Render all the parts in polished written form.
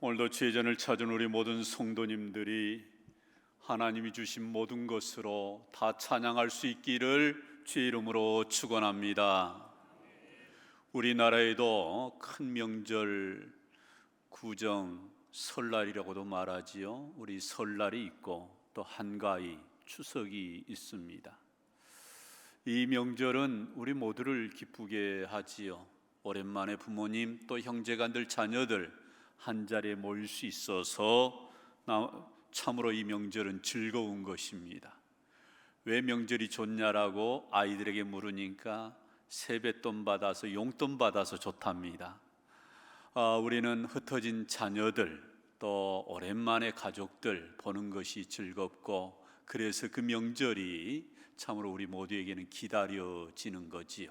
오늘도 제전을 찾은 우리 모든 성도님들이 하나님이 주신 모든 것으로 다 찬양할 수 있기를 주의 이름으로 축원합니다. 우리나라에도 큰 명절, 구정, 설날이라고도 말하지요. 우리 설날이 있고 또 한가위, 추석이 있습니다. 이 명절은 우리 모두를 기쁘게 하지요. 오랜만에 부모님 또 형제간들 자녀들 한 자리에 모일 수 있어서 참으로 이 명절은 즐거운 것입니다. 왜 명절이 좋냐라고 아이들에게 물으니까 세뱃돈 받아서 용돈 받아서 좋답니다. 우리는 흩어진 자녀들 또 오랜만에 가족들 보는 것이 즐겁고, 그래서 그 명절이 참으로 우리 모두에게는 기다려지는 거지요.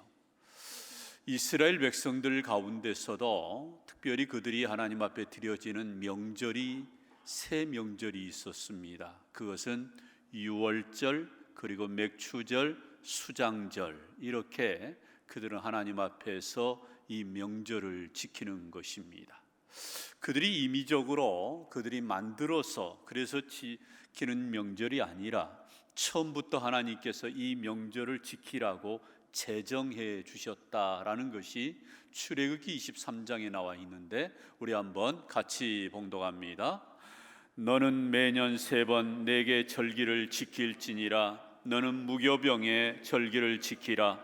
이스라엘 백성들 가운데서도 특별히 그들이 하나님 앞에 드려지는 명절이 세 명절이 있었습니다. 그것은 유월절, 그리고 맥추절, 수장절, 이렇게 그들은 하나님 앞에서 이 명절을 지키는 것입니다. 그들이 임의적으로 그들이 만들어서 그래서 지키는 명절이 아니라 처음부터 하나님께서 이 명절을 지키라고 제정해 주셨다라는 것이 출애굽기 23장에 나와 있는데, 우리 한번 같이 봉독합니다. 너는 매년 3번 내게 절기를 지킬지니라. 너는 무교병의 절기를 지키라.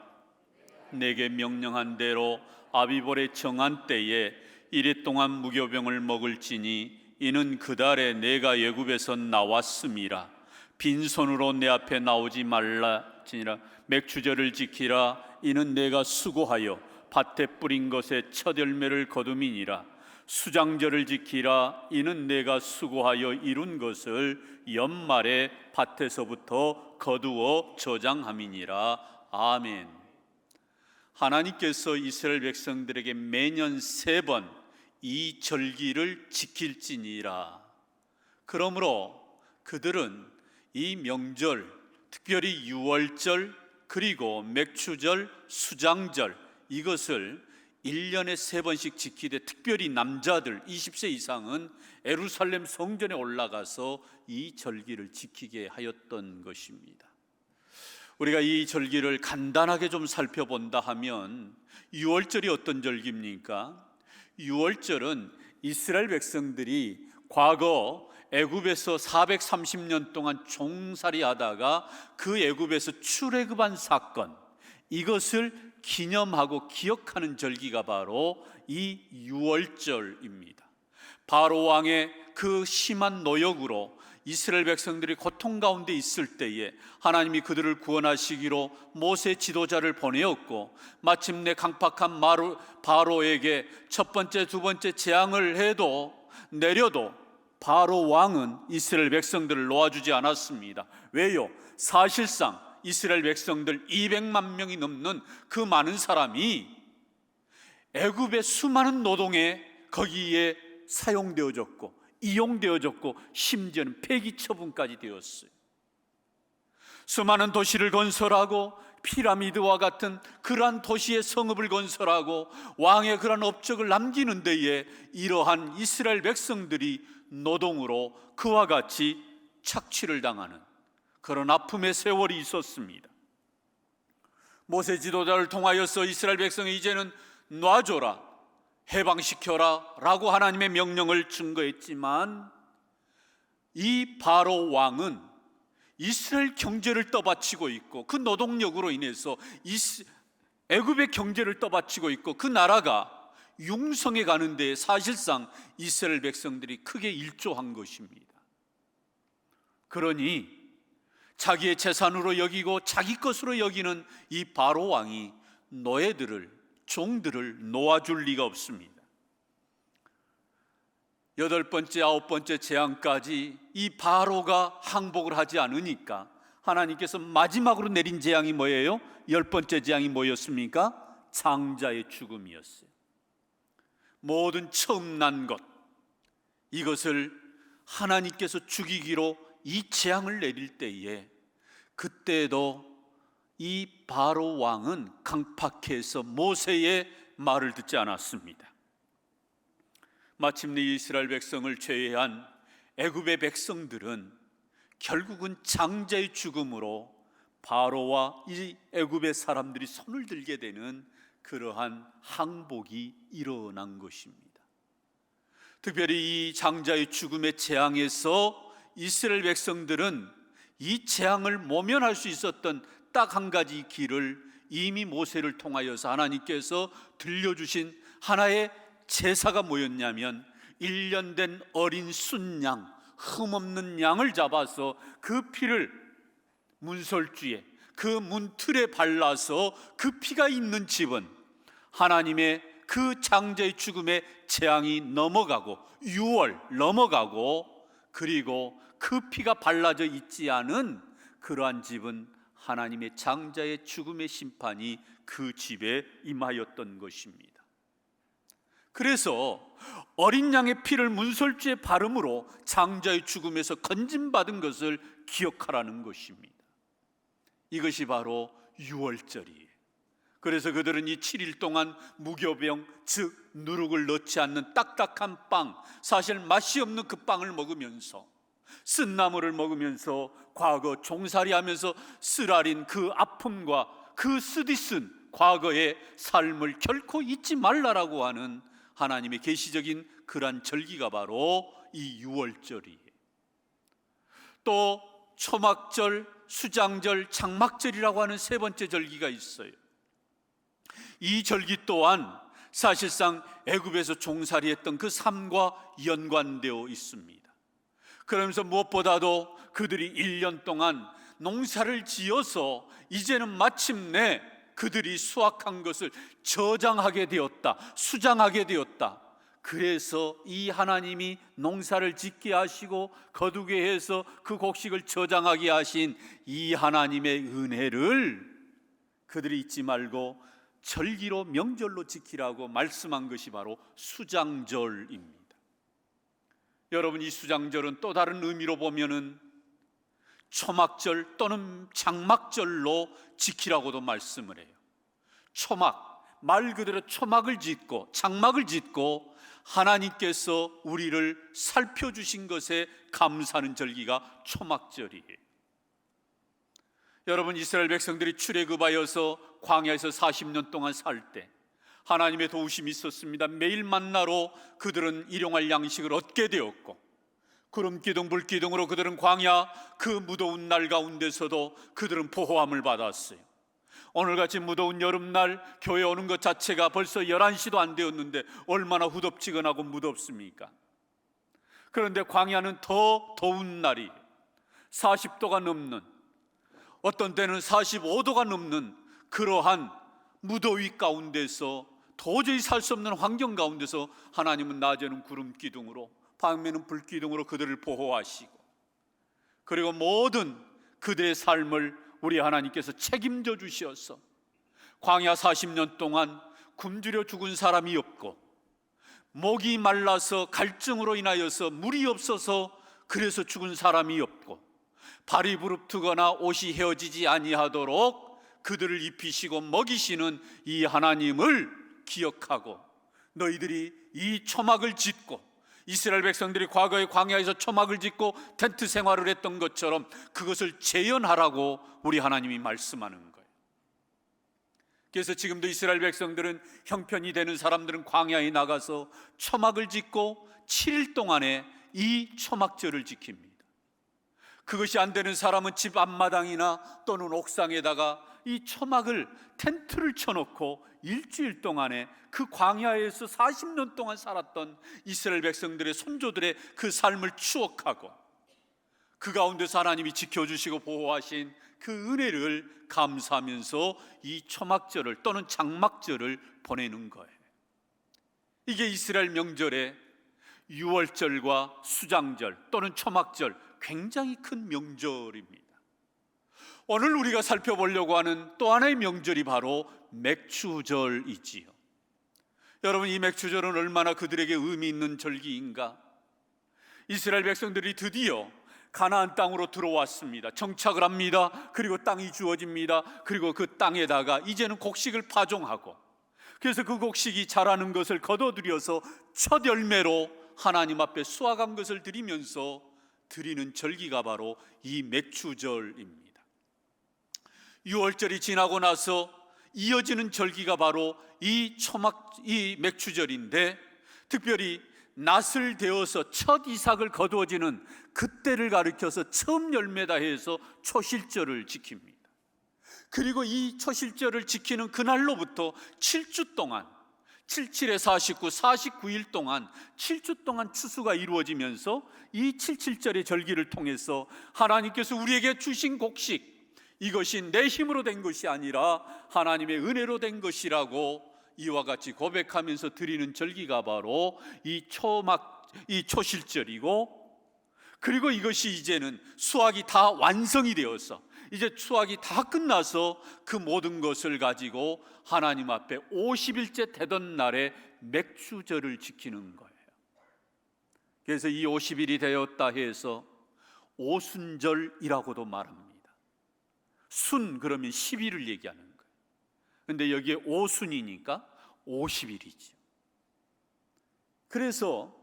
내게 명령한 대로 아비볼의 정한 때에 이래 동안 무교병을 먹을지니 이는 그 달에 내가 애굽에서 나왔음이라. 빈손으로 내 앞에 나오지 말라지니라. 맥추절을 지키라. 이는 내가 수고하여 밭에 뿌린 것에 첫 열매를 거둠이니라. 수장절을 지키라. 이는 내가 수고하여 이룬 것을 연말에 밭에서부터 거두어 저장함이니라. 아멘. 하나님께서 이스라엘 백성들에게 매년 3번 이 절기를 지킬지니라. 그러므로 그들은 이 명절, 특별히 유월절, 그리고 맥추절, 수장절, 이것을 1년에 3번씩 지키되, 특별히 남자들 20세 이상은 예루살렘 성전에 올라가서 이 절기를 지키게 하였던 것입니다. 우리가 이 절기를 간단하게 좀 살펴본다 하면, 유월절이 어떤 절기입니까? 유월절은 이스라엘 백성들이 과거 애굽에서 430년 동안 종살이 하다가 그 애굽에서 출애굽한 사건, 이것을 기념하고 기억하는 절기가 바로 이 유월절입니다. 바로 왕의 그 심한 노역으로 이스라엘 백성들이 고통 가운데 있을 때에 하나님이 그들을 구원하시기로 모세 지도자를 보내었고, 마침내 강팍한 바로에게 첫 번째, 두 번째 재앙을 내려도 바로 왕은 이스라엘 백성들을 놓아주지 않았습니다. 왜요? 사실상 이스라엘 백성들 200만 명이 넘는 그 많은 사람이 애굽의 수많은 노동에 거기에 사용되어졌고 이용되어졌고, 심지어는 폐기 처분까지 되었어요. 수많은 도시를 건설하고 피라미드와 같은 그러한 도시의 성읍을 건설하고 왕의 그러한 업적을 남기는 데에 이러한 이스라엘 백성들이 노동으로 그와 같이 착취를 당하는 그런 아픔의 세월이 있었습니다. 모세 지도자를 통하여서 이스라엘 백성이 이제는 놔줘라, 해방시켜라 라고 하나님의 명령을 증거했지만, 이 바로 왕은 이스라엘 경제를 떠받치고 있고, 그 노동력으로 인해서 애굽의 경제를 떠받치고 있고, 그 나라가 융성해 가는 데에 사실상 이스라엘 백성들이 크게 일조한 것입니다. 그러니 자기의 재산으로 여기고 자기 것으로 여기는 이 바로 왕이 노예들을, 종들을 놓아줄 리가 없습니다. 8번째, 9번째 재앙까지 이 바로가 항복을 하지 않으니까 하나님께서 마지막으로 내린 재앙이 뭐예요? 10번째 재앙이 뭐였습니까? 장자의 죽음이었어요. 모든 처음 난 것, 이것을 하나님께서 죽이기로 이 재앙을 내릴 때에, 그때도 이 바로 왕은 강팍해서 모세의 말을 듣지 않았습니다. 마침내 이스라엘 백성을 제외한 애굽의 백성들은 결국은 장자의 죽음으로 바로와 이 애굽의 사람들이 손을 들게 되는 그러한 항복이 일어난 것입니다. 특별히 이 장자의 죽음의 재앙에서 이스라엘 백성들은 이 재앙을 모면할 수 있었던 딱 한 가지 길을 이미 모세를 통하여서 하나님께서 들려주신 하나의 제사가 뭐였냐면 1년 된 어린 순양, 흠없는 양을 잡아서 그 피를 문설주에, 그 문틀에 발라서 그 피가 있는 집은 하나님의 그 장자의 죽음의 재앙이 넘어가고 6월 넘어가고, 그리고 그 피가 발라져 있지 않은 그러한 집은 하나님의 장자의 죽음의 심판이 그 집에 임하였던 것입니다. 그래서 어린 양의 피를 문설주에 바름으로 장자의 죽음에서 건짐받은 것을 기억하라는 것입니다. 이것이 바로 유월절이에요. 그래서 그들은 이 7일 동안 무교병, 즉 누룩을 넣지 않는 딱딱한 빵, 사실 맛이 없는 그 빵을 먹으면서, 쓴나물을 먹으면서 과거 종살이하면서 쓰라린 그 아픔과 그 쓰디쓴 과거의 삶을 결코 잊지 말라라고 하는 하나님의 계시적인 그러한 절기가 바로 이 유월절이에요. 또 초막절, 수장절, 장막절이라고 하는 세 번째 절기가 있어요. 이 절기 또한 사실상 애굽에서 종살이했던 그 삶과 연관되어 있습니다. 그러면서 무엇보다도 그들이 1년 동안 농사를 지어서 이제는 마침내 그들이 수확한 것을 저장하게 되었다, 수장하게 되었다. 그래서 이 하나님이 농사를 짓게 하시고 거두게 해서 그 곡식을 저장하게 하신 이 하나님의 은혜를 그들이 잊지 말고 절기로, 명절로 지키라고 말씀한 것이 바로 수장절입니다. 여러분, 이 수장절은 또 다른 의미로 보면은 초막절 또는 장막절로 지키라고도 말씀을 해요. 초막, 말 그대로 초막을 짓고 장막을 짓고 하나님께서 우리를 살펴주신 것에 감사하는 절기가 초막절이에요. 여러분, 이스라엘 백성들이 출애굽하여서 광야에서 40년 동안 살 때 하나님의 도우심이 있었습니다. 매일 만나로 그들은 일용할 양식을 얻게 되었고, 구름 기둥 불 기둥으로 그들은 광야 그 무더운 날 가운데서도 그들은 보호함을 받았어요. 오늘같이 무더운 여름날 교회 오는 것 자체가 벌써 11시도 안 되었는데 얼마나 후덥지근하고 무덥습니까? 그런데 광야는 더 더운 날이 40도가 넘는, 어떤 때는 45도가 넘는 그러한 무더위 가운데서 도저히 살 수 없는 환경 가운데서 하나님은 낮에는 구름 기둥으로, 밤에는 불 기둥으로 그들을 보호하시고, 그리고 모든 그들의 삶을 우리 하나님께서 책임져 주셔서 광야 40년 동안 굶주려 죽은 사람이 없고, 목이 말라서 갈증으로 인하여서 물이 없어서 그래서 죽은 사람이 없고, 발이 부릅뜨거나 옷이 헤어지지 아니하도록 그들을 입히시고 먹이시는 이 하나님을 기억하고, 너희들이 이 초막을 짓고, 이스라엘 백성들이 과거에 광야에서 초막을 짓고 텐트 생활을 했던 것처럼 그것을 재현하라고 우리 하나님이 말씀하는 거예요. 그래서 지금도 이스라엘 백성들은, 형편이 되는 사람들은 광야에 나가서 초막을 짓고 7일 동안에 이 초막절을 지킵니다. 그것이 안 되는 사람은 집 앞마당이나 또는 옥상에다가 이 초막을, 텐트를 쳐놓고 일주일 동안에 그 광야에서 40년 동안 살았던 이스라엘 백성들의 손조들의 그 삶을 추억하고, 그 가운데서 하나님이 지켜주시고 보호하신 그 은혜를 감사하면서 이 초막절을 또는 장막절을 보내는 거예요. 이게 이스라엘 명절의 유월절과 수장절 또는 초막절, 굉장히 큰 명절입니다. 오늘 우리가 살펴보려고 하는 또 하나의 명절이 바로 맥추절이지요. 여러분, 이 맥추절은 얼마나 그들에게 의미 있는 절기인가. 이스라엘 백성들이 드디어 가나안 땅으로 들어왔습니다. 정착을 합니다. 그리고 땅이 주어집니다. 그리고 그 땅에다가 이제는 곡식을 파종하고, 그래서 그 곡식이 자라는 것을 거둬들여서 첫 열매로 하나님 앞에 수확한 것을 드리면서 드리는 절기가 바로 이 맥추절입니다. 유월절이 지나고 나서 이어지는 절기가 바로 이 맥추절인데, 특별히 낫을 되어서 첫 이삭을 거두어지는 그때를 가리켜서 처음 열매다 해서 초실절을 지킵니다. 그리고 이 초실절을 지키는 그날로부터 7주 동안, 77에 49, 49일 동안 7주 동안 추수가 이루어지면서 이 77절의 절기를 통해서 하나님께서 우리에게 주신 곡식, 이것이 내 힘으로 된 것이 아니라 하나님의 은혜로 된 것이라고 이와 같이 고백하면서 드리는 절기가 바로 이 초실절이고, 그리고 이것이 이제는 수확이 다 완성이 되어서, 이제 수확이 다 끝나서 그 모든 것을 가지고 하나님 앞에 50일째 되던 날에 맥추절을 지키는 거예요. 그래서 이 50일이 되었다 해서 오순절이라고도 말합니다. 순 그러면 10일을 얘기하는 거예요. 근데 여기에 오순이니까 50일이죠. 그래서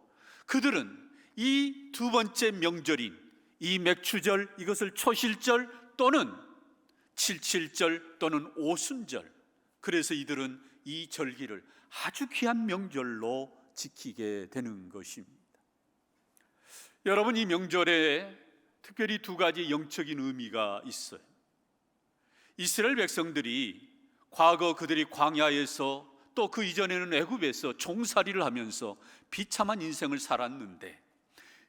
그들은 이 두 번째 명절인 이 맥추절, 이것을 초실절 또는 77절 또는 오순절, 그래서 이들은 이 절기를 아주 귀한 명절로 지키게 되는 것입니다. 여러분, 이 명절에 특별히 두 가지 영적인 의미가 있어요. 이스라엘 백성들이 과거 그들이 광야에서 또 그 이전에는 애굽에서 종살이를 하면서 비참한 인생을 살았는데,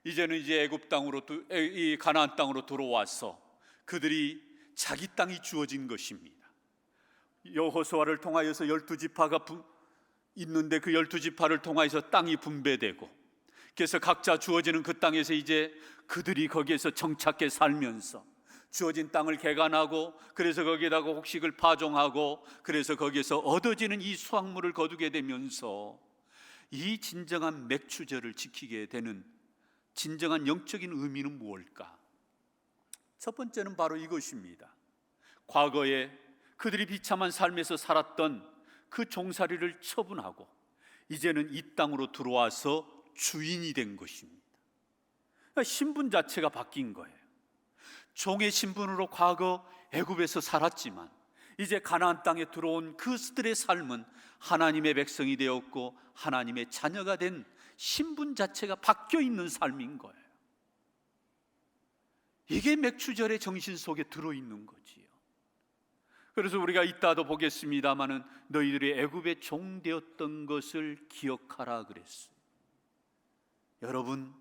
이제는 이제 애굽 땅으로, 이 가나안 땅으로 들어와서 그들이 자기 땅이 주어진 것입니다. 여호수아를 통하여서 12지파가 있는데 그 12지파를 통하여서 땅이 분배되고, 그래서 각자 주어지는 그 땅에서 이제 그들이 거기에서 정착해 살면서 주어진 땅을 개간하고, 그래서 거기에다가 곡식을 파종하고, 그래서 거기에서 얻어지는 이 수확물을 거두게 되면서 이 진정한 맥추절을 지키게 되는 진정한 영적인 의미는 무엇일까? 첫 번째는 바로 이것입니다. 과거에 그들이 비참한 삶에서 살았던 그 종살이를 처분하고 이제는 이 땅으로 들어와서 주인이 된 것입니다. 그러니까 신분 자체가 바뀐 거예요. 종의 신분으로 과거 애굽에서 살았지만 이제 가나안 땅에 들어온 그들의 삶은 하나님의 백성이 되었고 하나님의 자녀가 된 신분 자체가 바뀌어 있는 삶인 거예요. 이게 맥추절의 정신 속에 들어있는 거지요. 그래서 우리가 이따도 보겠습니다마는 너희들이 애굽의 종 되었던 것을 기억하라 그랬어요. 여러분,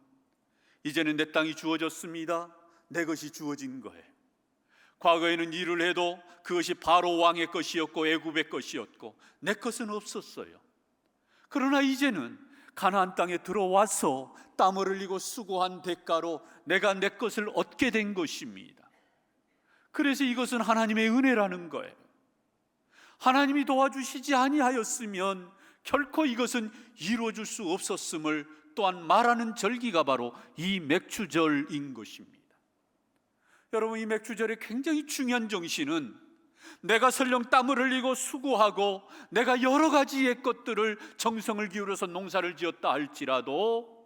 이제는 내 땅이 주어졌습니다. 내 것이 주어진 거예요. 과거에는 일을 해도 그것이 바로 왕의 것이었고 애굽의 것이었고 내 것은 없었어요. 그러나 이제는 가나안 땅에 들어와서 땀을 흘리고 수고한 대가로 내가 내 것을 얻게 된 것입니다. 그래서 이것은 하나님의 은혜라는 거예요. 하나님이 도와주시지 아니하였으면 결코 이것은 이루어질 수 없었음을 또한 말하는 절기가 바로 이 맥추절인 것입니다. 여러분, 이 맥추절의 굉장히 중요한 정신은 내가 설령 땀을 흘리고 수고하고 내가 여러 가지의 것들을 정성을 기울여서 농사를 지었다 할지라도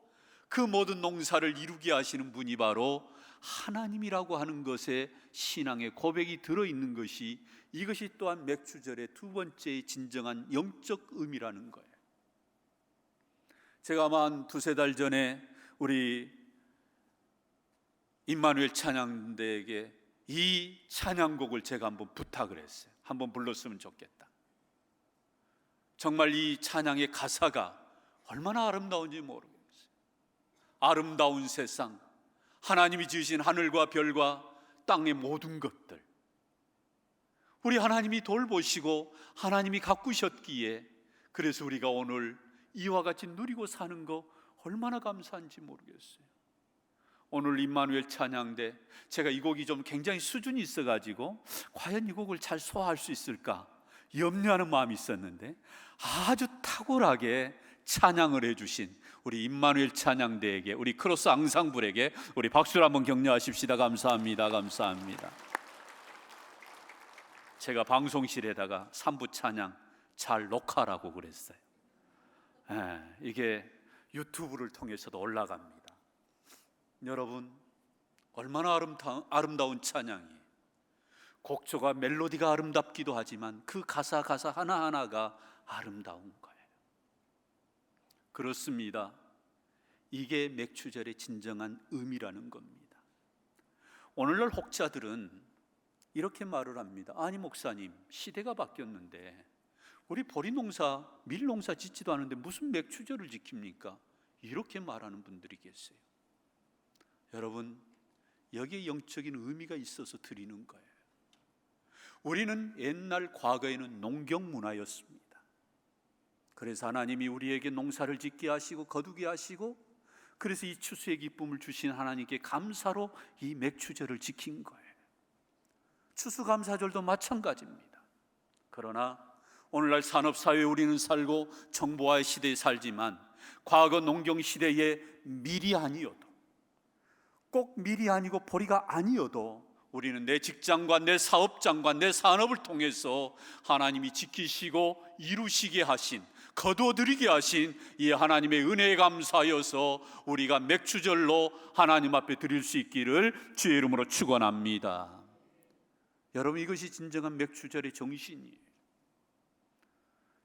그 모든 농사를 이루게 하시는 분이 바로 하나님이라고 하는 것에 신앙의 고백이 들어있는 것이, 이것이 또한 맥추절의 두 번째 진정한 영적 의미라는 거예요. 제가 아마 한 두세 달 전에 우리 임마누엘 찬양대에게 이 찬양곡을 제가 한번 부탁을 했어요. 한번 불렀으면 좋겠다. 정말 이 찬양의 가사가 얼마나 아름다운지 모르겠어요. 아름다운 세상, 하나님이 지으신 하늘과 별과 땅의 모든 것들, 우리 하나님이 돌보시고 하나님이 가꾸셨기에 그래서 우리가 오늘 이와 같이 누리고 사는 거 얼마나 감사한지 모르겠어요. 오늘 임마누엘 찬양대, 제가 이 곡이 좀 굉장히 수준이 있어가지고 과연 이 곡을 잘 소화할 수 있을까 염려하는 마음이 있었는데 아주 탁월하게 찬양을 해주신 우리 임마누엘 찬양대에게, 우리 크로스 앙상블에게 우리 박수를 한번 격려하십시다. 감사합니다. 감사합니다. 제가 방송실에다가 3부 찬양 잘 녹화라고 그랬어요. 이게 유튜브를 통해서도 올라갑니다. 여러분, 얼마나 아름다운 찬양이에요. 곡조가 멜로디가 아름답기도 하지만 그 가사 하나하나가 아름다운 거예요. 그렇습니다. 이게 맥추절의 진정한 의미라는 겁니다. 오늘날 혹자들은 이렇게 말을 합니다. 아니 목사님, 시대가 바뀌었는데 우리 보리농사, 밀농사 짓지도 않은데 무슨 맥추절을 지킵니까? 이렇게 말하는 분들이 계세요. 여러분, 여기에 영적인 의미가 있어서 드리는 거예요. 우리는 옛날 과거에는 농경 문화였습니다. 그래서 하나님이 우리에게 농사를 짓게 하시고 거두게 하시고, 그래서 이 추수의 기쁨을 주신 하나님께 감사로 이 맥추절을 지킨 거예요. 추수감사절도 마찬가지입니다. 그러나 오늘날 산업사회에 우리는 살고 정보화의 시대에 살지만, 과거 농경 시대에 밀이 아니어도, 꼭 밀이 아니고 보리가 아니어도 우리는 내 직장과 내 사업장과 내 산업을 통해서 하나님이 지키시고 이루시게 하신, 거두어드리게 하신 이 하나님의 은혜에 감사하여서 우리가 맥추절로 하나님 앞에 드릴 수 있기를 주의 이름으로 축원합니다. 여러분, 이것이 진정한 맥추절의 정신이에요.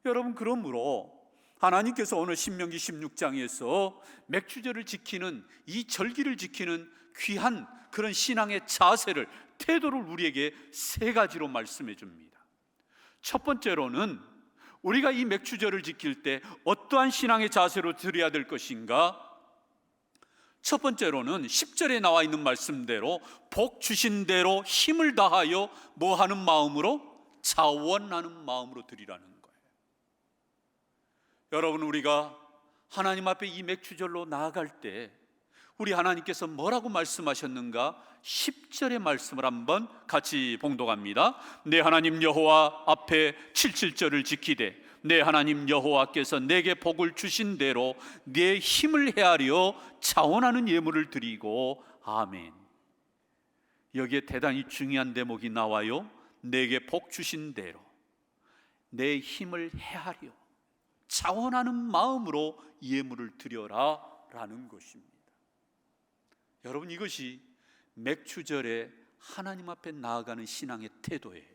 여러분, 그러므로 하나님께서 오늘 신명기 16장에서 맥추절을 지키는, 이 절기를 지키는 귀한 그런 신앙의 자세를, 태도를 우리에게 세 가지로 말씀해 줍니다. 첫 번째로는 우리가 이 맥추절을 지킬 때 어떠한 신앙의 자세로 드려야 될 것인가? 첫 번째로는 10절에 나와 있는 말씀대로 복 주신 대로 힘을 다하여 뭐 하는 마음으로? 자원하는 마음으로 드리라는 거예요. 여러분, 우리가 하나님 앞에 이 맥추절로 나아갈 때 우리 하나님께서 뭐라고 말씀하셨는가? 10절의 말씀을 한번 같이 봉독합니다. 내 하나님 여호와 앞에 77절을 지키되 내 하나님 여호와께서 내게 복을 주신 대로 내 힘을 헤아려 자원하는 예물을 드리고. 아멘. 여기에 대단히 중요한 대목이 나와요. 내게 복 주신 대로 내 힘을 헤아려 자원하는 마음으로 예물을 드려라 라는 것입니다. 여러분, 이것이 맥추절에 하나님 앞에 나아가는 신앙의 태도예요.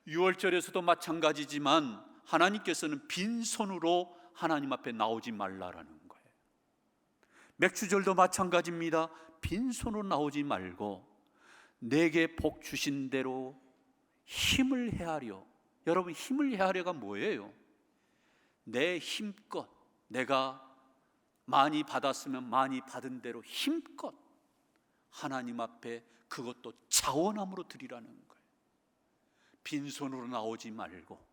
유월절에서도 마찬가지지만 하나님께서는 빈손으로 하나님 앞에 나오지 말라라는 거예요. 맥추절도 마찬가지입니다. 빈손으로 나오지 말고 내게 복 주신 대로 힘을 헤아려. 여러분, 힘을 헤아려가 뭐예요? 내 힘껏, 내가 많이 받았으면 많이 받은 대로 힘껏 하나님 앞에 그것도 자원함으로 드리라는 거예요. 빈손으로 나오지 말고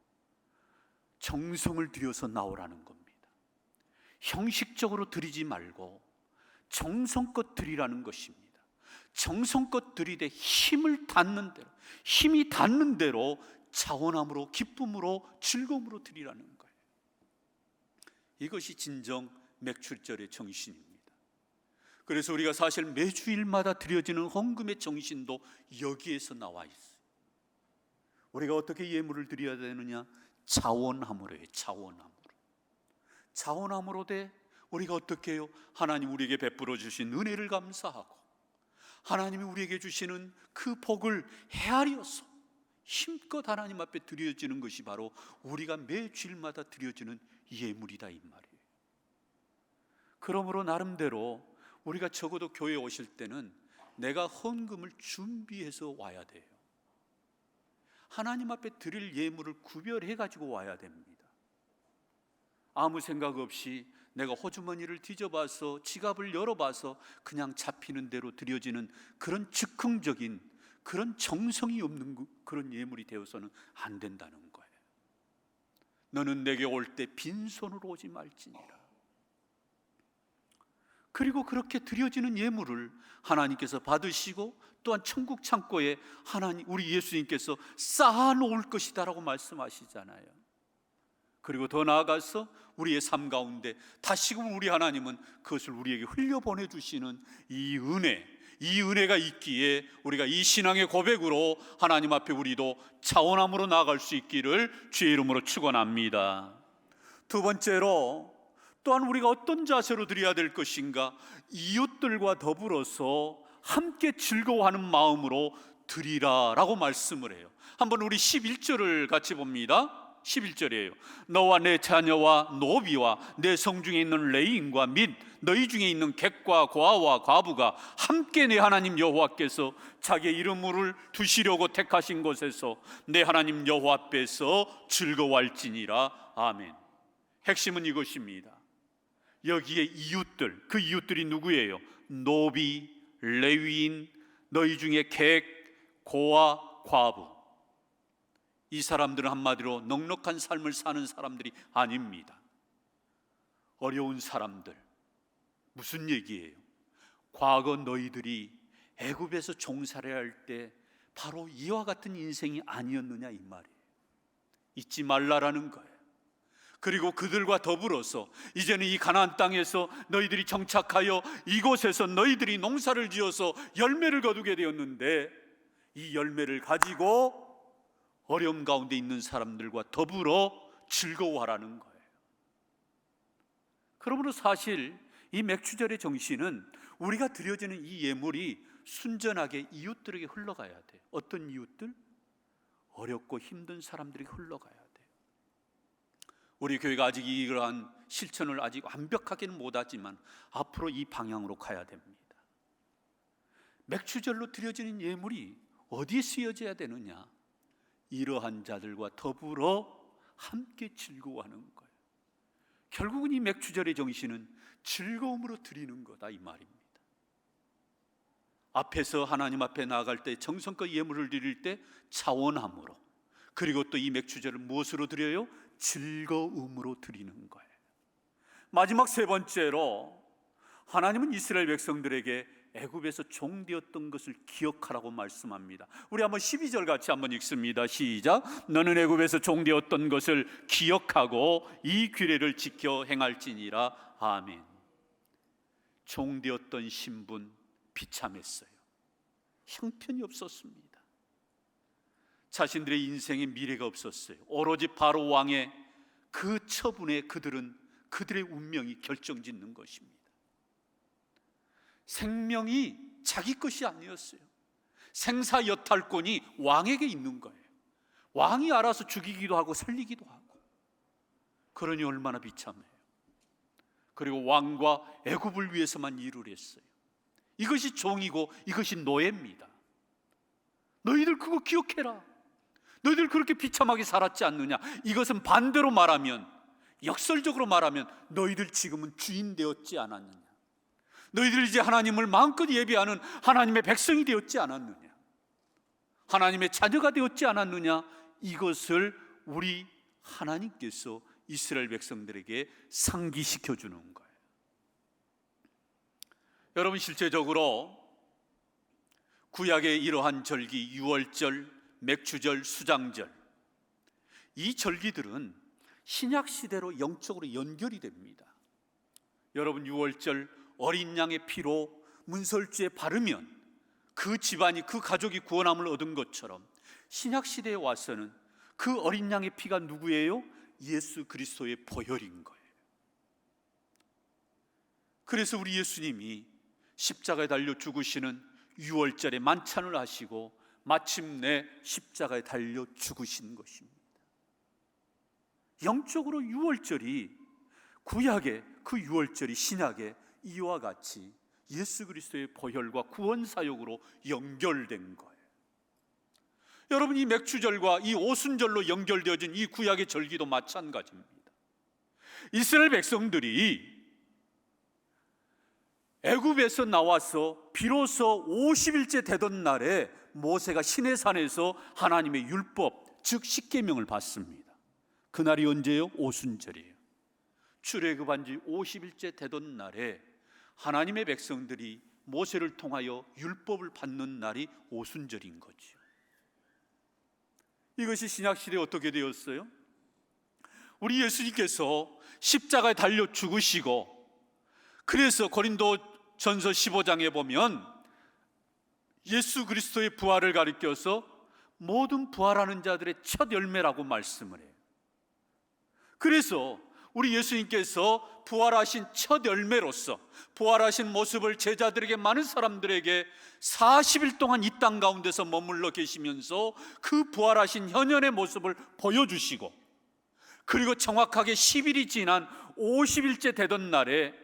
정성을 들여서 나오라는 겁니다. 형식적으로 드리지 말고 정성껏 드리라는 것입니다. 정성껏 드리되 힘을 닿는 대로, 힘이 닿는 대로 자원함으로, 기쁨으로, 즐거움으로 드리라는 거예요. 이것이 진정 맥추절의 정신입니다. 그래서 우리가 사실 매주일마다 드려지는 헌금의 정신도 여기에서 나와 있어요. 우리가 어떻게 예물을 드려야 되느냐? 자원함으로 해요. 자원함으로 돼 우리가 어떻게 해요? 하나님 우리에게 베풀어 주신 은혜를 감사하고 하나님이 우리에게 주시는 그 복을 헤아려서 힘껏 하나님 앞에 드려지는 것이 바로 우리가 매주일마다 드려지는 예물이다 이 말이에요. 그러므로 나름대로 우리가 적어도 교회에 오실 때는 내가 헌금을 준비해서 와야 돼요. 하나님 앞에 드릴 예물을 구별해 가지고 와야 됩니다. 아무 생각 없이 내가 호주머니를 뒤져봐서 지갑을 열어봐서 그냥 잡히는 대로 드려지는 그런 즉흥적인, 그런 정성이 없는 그런 예물이 되어서는 안 된다는 거예요. 너는 내게 올 때 빈손으로 오지 말지니라. 그리고 그렇게 드려지는 예물을 하나님께서 받으시고 또한 천국 창고에 하나님, 우리 예수님께서 쌓아놓을 것이다라고 말씀하시잖아요. 그리고 더 나아가서 우리의 삶 가운데 다시금 우리 하나님은 그것을 우리에게 흘려보내주시는 이 은혜, 이 은혜가 있기에 우리가 이 신앙의 고백으로 하나님 앞에 우리도 차원함으로 나아갈 수 있기를 주의 이름으로 축원합니다. 두 번째로 또한 우리가 어떤 자세로 드려야 될 것인가? 이웃들과 더불어서 함께 즐거워하는 마음으로 드리라라고 말씀을 해요. 한번 우리 11절을 같이 봅니다. 11절이에요. 너와 내 자녀와 노비와 내 성중에 있는 레인과 및 너희 중에 있는 객과 고아와 과부가 함께 내 하나님 여호와께서 자기의 이름을 두시려고 택하신 곳에서 내 하나님 여호와 앞에서 즐거워할지니라. 아멘. 핵심은 이것입니다. 여기에 이웃들, 그 이웃들이 누구예요? 노비, 레위인, 너희 중에 객, 고아, 과부. 이 사람들은 한마디로 넉넉한 삶을 사는 사람들이 아닙니다. 어려운 사람들. 무슨 얘기예요? 과거 너희들이 애굽에서 종살이 할 때 바로 이와 같은 인생이 아니었느냐 이 말이에요. 잊지 말라라는 거예요. 그리고 그들과 더불어서 이제는 이 가나안 땅에서 너희들이 정착하여 이곳에서 너희들이 농사를 지어서 열매를 거두게 되었는데 이 열매를 가지고 어려움 가운데 있는 사람들과 더불어 즐거워하라는 거예요. 그러므로 사실 이 맥추절의 정신은 우리가 드려지는 이 예물이 순전하게 이웃들에게 흘러가야 돼요. 어떤 이웃들? 어렵고 힘든 사람들이 흘러가야 돼요. 우리 교회가 아직 이러한 실천을 아직 완벽하게는 못하지만 앞으로 이 방향으로 가야 됩니다. 맥추절로 드려지는 예물이 어디에 쓰여져야 되느냐? 이러한 자들과 더불어 함께 즐거워하는 거예요. 결국은 이 맥추절의 정신은 즐거움으로 드리는 거다 이 말입니다. 앞에서 하나님 앞에 나아갈 때 정성껏 예물을 드릴 때 차원함으로, 그리고 또 이 맥추절을 무엇으로 드려요? 즐거움으로 드리는 거예요. 마지막 세 번째로 하나님은 이스라엘 백성들에게 애굽에서 종되었던 것을 기억하라고 말씀합니다. 우리 한번 12절 같이 한번 읽습니다. 시작. 너는 애굽에서 종되었던 것을 기억하고 이 규례를 지켜 행할지니라. 아멘. 종되었던 신분 비참했어요. 형편이 없었습니다. 자신들의 인생에 미래가 없었어요. 오로지 바로 왕의 그 처분에 그들의 운명이 결정짓는 것입니다. 생명이 자기 것이 아니었어요. 생사여탈권이 왕에게 있는 거예요. 왕이 알아서 죽이기도 하고 살리기도 하고. 그러니 얼마나 비참해요. 그리고 왕과 애굽을 위해서만 일을 했어요. 이것이 종이고 이것이 노예입니다. 너희들 그거 기억해라. 너희들 그렇게 비참하게 살았지 않느냐. 이것은 반대로 말하면, 역설적으로 말하면 너희들 지금은 주인 되었지 않았느냐. 너희들 이제 하나님을 마음껏 예배하는 하나님의 백성이 되었지 않았느냐. 하나님의 자녀가 되었지 않았느냐. 이것을 우리 하나님께서 이스라엘 백성들에게 상기시켜 주는 거예요. 여러분, 실제적으로 구약의 이러한 절기, 유월절, 맥추절, 수장절, 이 절기들은 신약 시대로 영적으로 연결이 됩니다. 여러분, 유월절 어린 양의 피로 문설주에 바르면 그 집안이, 그 가족이 구원함을 얻은 것처럼 신약 시대에 와서는 그 어린 양의 피가 누구예요? 예수 그리스도의 보혈인 거예요. 그래서 우리 예수님이 십자가에 달려 죽으시는 유월절에 만찬을 하시고 마침내 십자가에 달려 죽으신 것입니다. 영적으로 유월절이, 구약의 그 유월절이 신약의 이와 같이 예수 그리스도의 보혈과 구원 사역으로 연결된 거예요. 여러분, 이 맥추절과 이 오순절로 연결되어진 이 구약의 절기도 마찬가지입니다. 이스라엘 백성들이 애굽에서 나와서 비로소 50일째 되던 날에 모세가 시내산에서 하나님의 율법, 즉 십계명을 받습니다. 그날이 언제예요? 오순절이에요. 출애굽한 지 50일째 되던 날에 하나님의 백성들이 모세를 통하여 율법을 받는 날이 오순절인 거죠. 이것이 신약시대에 어떻게 되었어요? 우리 예수님께서 십자가에 달려 죽으시고, 그래서 고린도전서 15장에 보면 예수 그리스도의 부활을 가리켜서 모든 부활하는 자들의 첫 열매라고 말씀을 해요. 그래서 우리 예수님께서 부활하신 첫 열매로서 부활하신 모습을 제자들에게, 많은 사람들에게 40일 동안 이 땅 가운데서 머물러 계시면서 그 부활하신 현현의 모습을 보여주시고, 그리고 정확하게 10일이 지난 50일째 되던 날에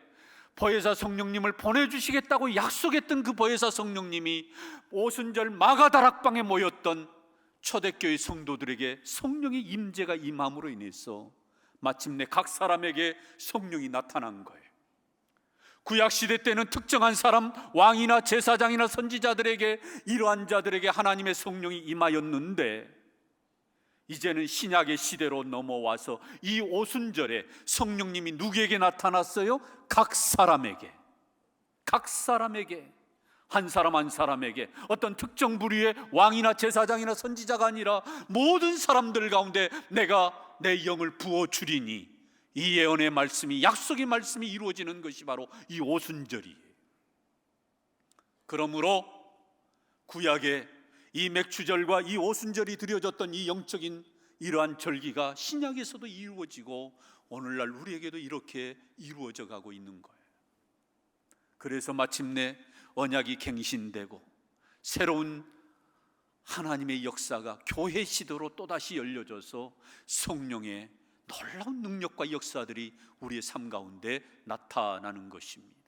보혜사 성령님을 보내주시겠다고 약속했던 그 보혜사 성령님이 오순절 마가다락방에 모였던 초대교회 성도들에게 성령의 임재가 임함으로 인해서 마침내 각 사람에게 성령이 나타난 거예요. 구약시대 때는 특정한 사람, 왕이나 제사장이나 선지자들에게, 이러한 자들에게 하나님의 성령이 임하였는데, 이제는 신약의 시대로 넘어와서 이 오순절에 성령님이 누구에게 나타났어요? 각 사람에게, 한 사람 한 사람에게, 어떤 특정 부류의 왕이나 제사장이나 선지자가 아니라 모든 사람들 가운데 내가 내 영을 부어주리니, 이 예언의 말씀이, 약속의 말씀이 이루어지는 것이 바로 이 오순절이에요. 그러므로 구약의 이 맥추절과 이 오순절이 드려졌던 이 영적인 이러한 절기가 신약에서도 이루어지고 오늘날 우리에게도 이렇게 이루어져 가고 있는 거예요. 그래서 마침내 언약이 갱신되고 새로운 하나님의 역사가 교회 시대로 또다시 열려져서 성령의 놀라운 능력과 역사들이 우리의 삶 가운데 나타나는 것입니다.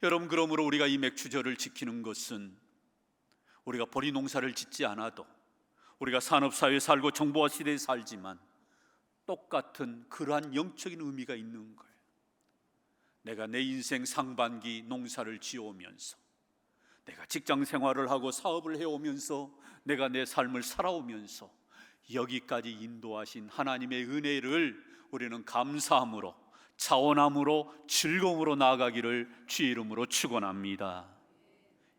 여러분, 그러므로 우리가 이 맥추절을 지키는 것은 우리가 보리 농사를 짓지 않아도, 우리가 산업사회에 살고 정보화 시대에 살지만 똑같은 그러한 영적인 의미가 있는 거예요. 내가 내 인생 상반기 농사를 지어오면서, 내가 직장 생활을 하고 사업을 해오면서, 내가 내 삶을 살아오면서 여기까지 인도하신 하나님의 은혜를 우리는 감사함으로, 자원함으로, 즐거움으로 나아가기를 주의 이름으로 축원합니다.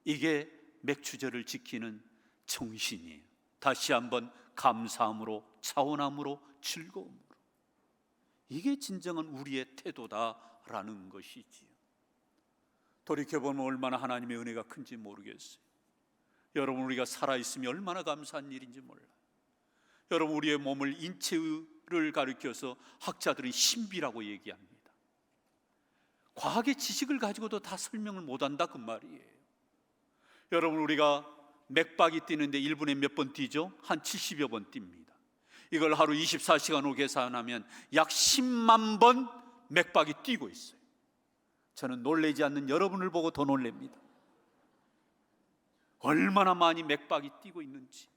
이게 맥추절을 지키는 정신이에요. 다시 한번 감사함으로, 자원함으로, 즐거움으로. 이게 진정한 우리의 태도다라는 것이지요. 돌이켜보면 얼마나 하나님의 은혜가 큰지 모르겠어요. 여러분, 우리가 살아있으면 얼마나 감사한 일인지 몰라요. 여러분, 우리의 몸을 인체를 가리켜서 학자들은 신비라고 얘기합니다. 과학의 지식을 가지고도 다 설명을 못한다, 그 말이에요. 여러분, 우리가 맥박이 뛰는데 1분에 몇 번 뛰죠? 한 70여 번 뜁니다. 이걸 하루 24시간으로 계산하면 약 10만 번 맥박이 뛰고 있어요. 저는 놀라지 않는 여러분을 보고 더 놀랍니다. 얼마나 많이 맥박이 뛰고 있는지.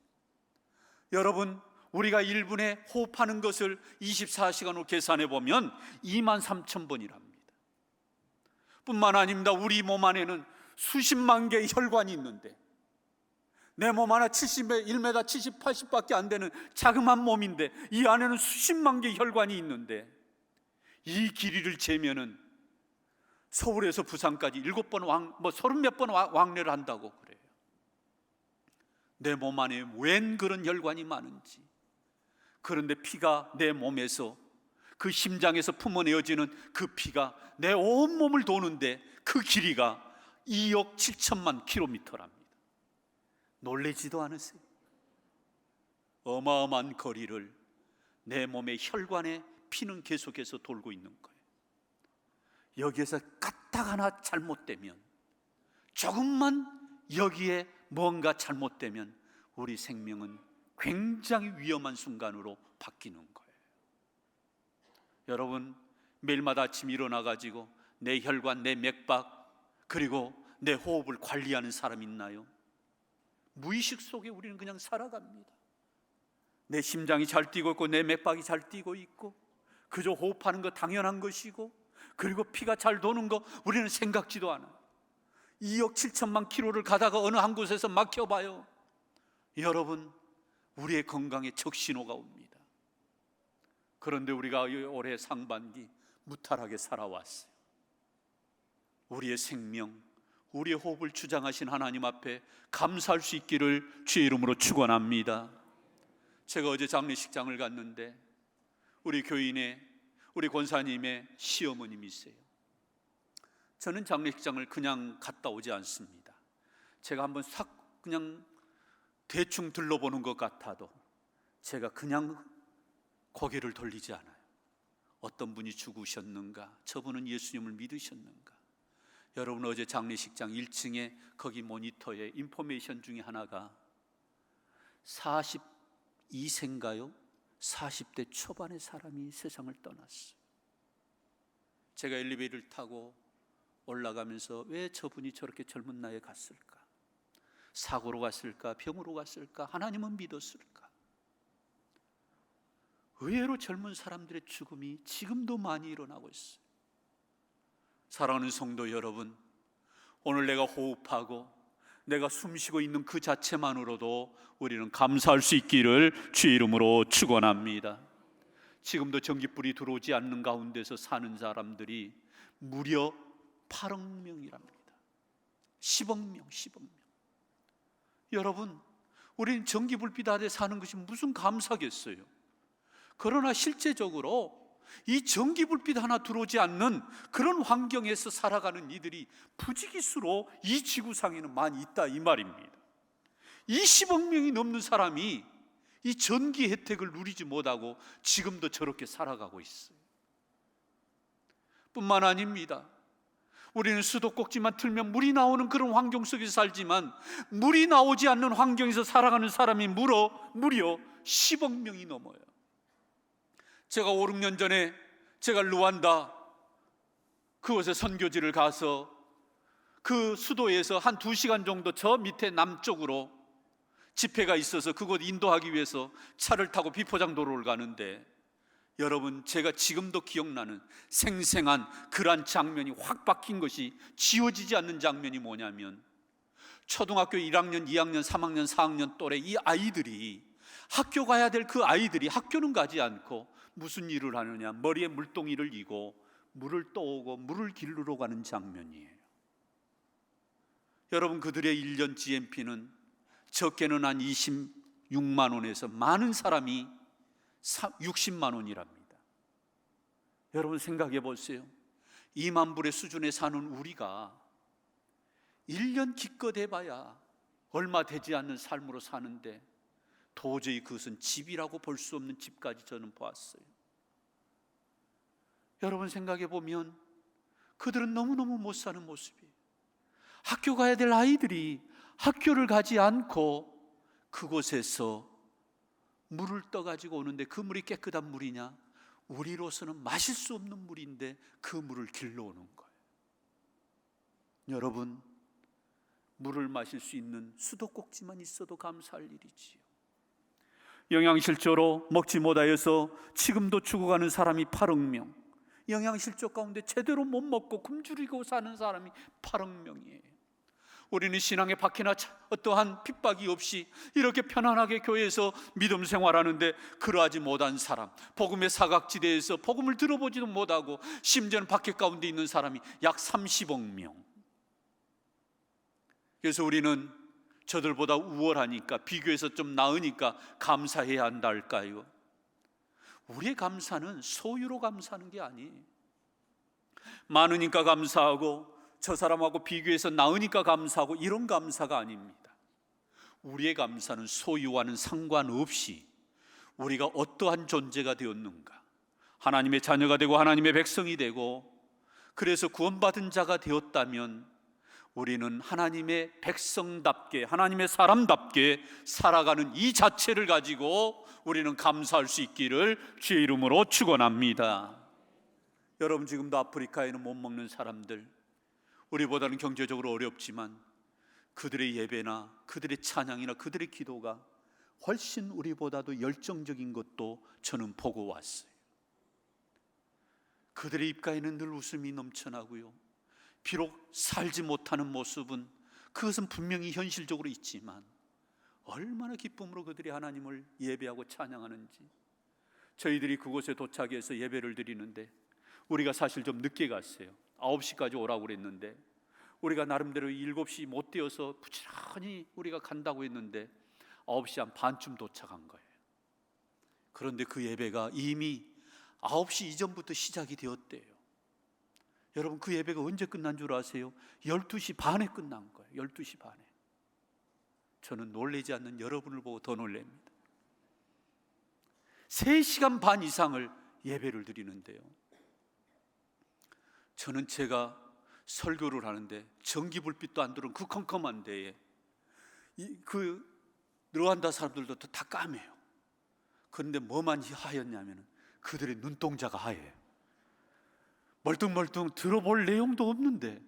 여러분, 우리가 1분에 호흡하는 것을 24시간으로 계산해 보면 23,000번이랍니다. 뿐만 아닙니다. 우리 몸 안에는 수십만 개의 혈관이 있는데, 내 몸 하나 1m 70, 80밖에 안 되는 자그마한 몸인데 이 안에는 수십만 개의 혈관이 있는데, 이 길이를 재면은 서울에서 부산까지 7번 30몇 번 왕래를 한다고 그래요. 내 몸 안에 웬 그런 혈관이 많은지. 그런데 피가 내 몸에서, 그 심장에서 품어내어지는 그 피가 내 온몸을 도는데 그 길이가 2억 7천만 킬로미터랍니다. 놀라지도 않으세요? 어마어마한 거리를 내 몸의 혈관에 피는 계속해서 돌고 있는 거예요. 여기에서 까딱 하나 잘못되면, 조금만 여기에 뭔가 잘못되면 우리 생명은 굉장히 위험한 순간으로 바뀌는 거예요. 여러분, 매일마다 아침 일어나가지고 내 혈관, 내 맥박, 그리고 내 호흡을 관리하는 사람 있나요? 무의식 속에 우리는 그냥 살아갑니다. 내 심장이 잘 뛰고 있고 내 맥박이 잘 뛰고 있고, 그저 호흡하는 거 당연한 것이고, 그리고 피가 잘 도는 거 우리는 생각지도 않아요. 2억 7천만 킬로를 가다가 어느 한 곳에서 막혀봐요. 여러분, 우리의 건강에 적신호가 옵니다. 그런데 우리가 올해 상반기 무탈하게 살아왔어요. 우리의 생명, 우리의 호흡을 주장하신 하나님 앞에 감사할 수 있기를 주의 이름으로 축원합니다. 제가 어제 장례식장을 갔는데 우리 교인의, 우리 권사님의 시어머님이세요. 저는 장례식장을 그냥 갔다 오지 않습니다. 제가 한번 싹 그냥 대충 들러보는 것 같아도 제가 그냥 고개를 돌리지 않아요. 어떤 분이 죽으셨는가? 저분은 예수님을 믿으셨는가? 여러분, 어제 장례식장 1층에 거기 모니터에 인포메이션 중에 하나가 42세인가요? 40대 초반의 사람이 세상을 떠났어요. 제가 엘리베이터를 타고 올라가면서 왜 저분이 저렇게 젊은 나이에 갔을까? 사고로 갔을까? 병으로 갔을까? 하나님은 믿었을까? 의외로 젊은 사람들의 죽음이 지금도 많이 일어나고 있어요. 사랑하는 성도 여러분, 오늘 내가 호흡하고 내가 숨쉬고 있는 그 자체만으로도 우리는 감사할 수 있기를 주의 이름으로 축원합니다. 지금도 전기불이 들어오지 않는 가운데서 사는 사람들이 무려 8억 명이랍니다. 10억 명, 10억 명. 여러분, 우리는 전기불빛 아래 사는 것이 무슨 감사겠어요? 그러나 실제적으로 이 전기불빛 하나 들어오지 않는 그런 환경에서 살아가는 이들이 부지기수로 이 지구상에는 많이 있다, 이 말입니다. 20억 명이 넘는 사람이 이 전기 혜택을 누리지 못하고 지금도 저렇게 살아가고 있어요. 뿐만 아닙니다. 우리는 수도꼭지만 틀면 물이 나오는 그런 환경 속에서 살지만 물이 나오지 않는 환경에서 살아가는 사람이 무려 10억 명이 넘어요. 제가 5, 6년 전에 제가 루안다 그곳에 선교지를 가서 그 수도에서 한 2시간 정도 저 밑에 남쪽으로 집회가 있어서 그곳 인도하기 위해서 차를 타고 비포장도로를 가는데, 여러분, 제가 지금도 기억나는 생생한 그러한 장면이 확 박힌 것이 지워지지 않는 장면이 뭐냐면, 초등학교 1학년, 2학년, 3학년, 4학년 또래 이 아이들이 학교 가야 될 그 아이들이 학교는 가지 않고 무슨 일을 하느냐, 머리에 물동이를 이고 물을 떠오고 물을 기르러 가는 장면이에요. 여러분, 그들의 1년 GMP는 적게는 한 26만 원에서 많은 사람이 60만 원이랍니다. 여러분, 생각해 보세요. 2만 불의 수준에 사는 우리가 1년 기껏 해봐야 얼마 되지 않는 삶으로 사는데 도저히 그것은 집이라고 볼 수 없는 집까지 저는 보았어요. 여러분, 생각해 보면 그들은 너무너무 못 사는 모습이에요. 학교 가야 될 아이들이 학교를 가지 않고 그곳에서 물을 떠가지고 오는데, 그 물이 깨끗한 물이냐? 우리로서는 마실 수 없는 물인데 그 물을 길러오는 거예요. 여러분, 물을 마실 수 있는 수도꼭지만 있어도 감사할 일이지요. 영양실조로 먹지 못하여서 지금도 죽어가는 사람이 8억 명, 영양실조 가운데 제대로 못 먹고 굶주리고 사는 사람이 8억 명이에요. 우리는 신앙의 박해나 어떠한 핍박이 없이 이렇게 편안하게 교회에서 믿음 생활하는데, 그러하지 못한 사람, 복음의 사각지대에서 복음을 들어보지도 못하고 심지어는 박해 가운데 있는 사람이 약 30억 명. 그래서 우리는 저들보다 우월하니까, 비교해서 좀 나으니까 감사해야 한다 할까요? 우리의 감사는 소유로 감사하는 게 아니에요. 많으니까 감사하고 저 사람하고 비교해서 나으니까 감사하고 이런 감사가 아닙니다. 우리의 감사는 소유와는 상관없이 우리가 어떠한 존재가 되었는가, 하나님의 자녀가 되고 하나님의 백성이 되고 그래서 구원받은 자가 되었다면 우리는 하나님의 백성답게, 하나님의 사람답게 살아가는 이 자체를 가지고 우리는 감사할 수 있기를 주의 이름으로 축원합니다. 여러분, 지금도 아프리카에는 못 먹는 사람들, 우리보다는 경제적으로 어렵지만 그들의 예배나 그들의 찬양이나 그들의 기도가 훨씬 우리보다도 열정적인 것도 저는 보고 왔어요. 그들의 입가에는 늘 웃음이 넘쳐나고요, 비록 살지 못하는 모습은 그것은 분명히 현실적으로 있지만 얼마나 기쁨으로 그들이 하나님을 예배하고 찬양하는지. 저희들이 그곳에 도착해서 예배를 드리는데 우리가 사실 좀 늦게 갔어요. 9시까지 오라고 그랬는데 우리가 나름대로 7시 못 되어서 부지런히 우리가 간다고 했는데 9시 한 반쯤 도착한 거예요. 그런데 그 예배가 이미 9시 이전부터 시작이 되었대요. 여러분, 그 예배가 언제 끝난 줄 아세요? 12시 반에 끝난 거예요. 12시 반에. 저는 놀라지 않는 여러분을 보고 더 놀랍니다. 3시간 반 이상을 예배를 드리는데요, 저는 제가 설교를 하는데 전기불빛도 안 들어온 그 컴컴한 데에 그 르완다 사람들도 다 까매요. 그런데 뭐만 하였냐면 그들의 눈동자가 하얘요. 멀뚱멀뚱 들어볼 내용도 없는데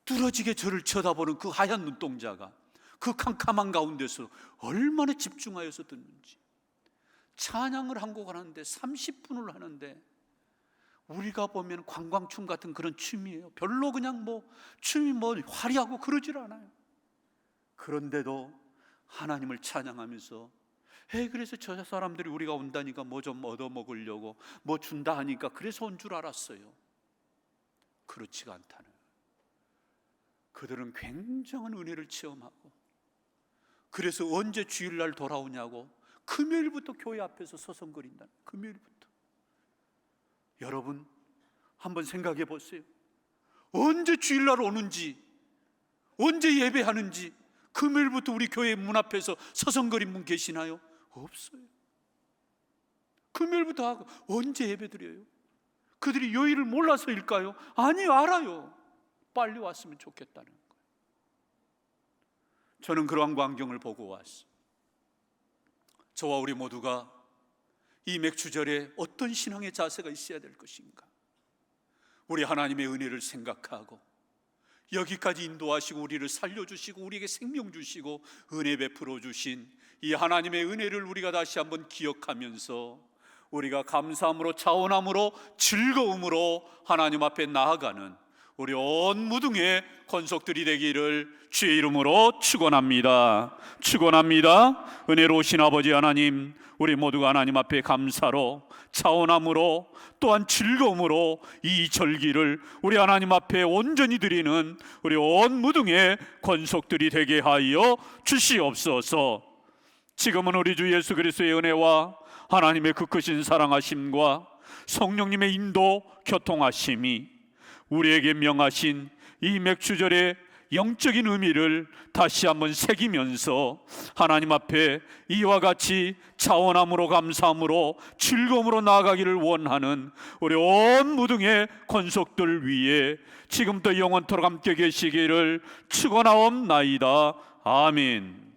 뚫어지게 저를 쳐다보는 그 하얀 눈동자가 그 캄캄한 가운데서 얼마나 집중하여서 듣는지. 찬양을 한 곡 하는데 30분을 하는데 우리가 보면 관광춤 같은 그런 춤이에요. 별로 그냥 춤이 화려하고 그러질 않아요. 그런데도 하나님을 찬양하면서 그래서 저 사람들이 우리가 온다니까 뭐 좀 얻어먹으려고 뭐 준다 하니까 그래서 온 줄 알았어요. 그렇지가 않다는 거예요. 그들은 굉장한 은혜를 체험하고, 그래서 언제 주일날 돌아오냐고 금요일부터 교회 앞에서 서성거린다. 금요일부터. 여러분 한번 생각해 보세요. 언제 주일날 오는지, 언제 예배하는지 금요일부터 우리 교회 문 앞에서 서성거린 분 계시나요? 없어요. 금요일부터 하고 언제 예배 드려요? 그들이 요일을 몰라서일까요? 아니요, 알아요. 빨리 왔으면 좋겠다는 거예요. 저는 그러한 광경을 보고 왔어요. 저와 우리 모두가 이 맥주절에 어떤 신앙의 자세가 있어야 될 것인가? 우리 하나님의 은혜를 생각하고 여기까지 인도하시고 우리를 살려주시고 우리에게 생명 주시고 은혜 베풀어 주신 이 하나님의 은혜를 우리가 다시 한번 기억하면서 우리가 감사함으로 자원함으로 즐거움으로 하나님 앞에 나아가는 우리 온 무등의 권속들이 되기를 주의 이름으로 축원합니다. 축원합니다. 은혜로우신 아버지 하나님, 우리 모두가 하나님 앞에 감사로 자원함으로 또한 즐거움으로 이 절기를 우리 하나님 앞에 온전히 드리는 우리 온 무등의 권속들이 되게 하여 주시옵소서. 지금은 우리 주 예수 그리스도의 은혜와 하나님의 그 크신 사랑하심과 성령님의 인도 교통하심이 우리에게 명하신 이 맥주절의 영적인 의미를 다시 한번 새기면서 하나님 앞에 이와 같이 자원함으로 감사함으로 즐거움으로 나아가기를 원하는 우리 온 무등의 권속들 위에 지금부터 영원토록 함께 계시기를 축원하옵나이다. 아멘.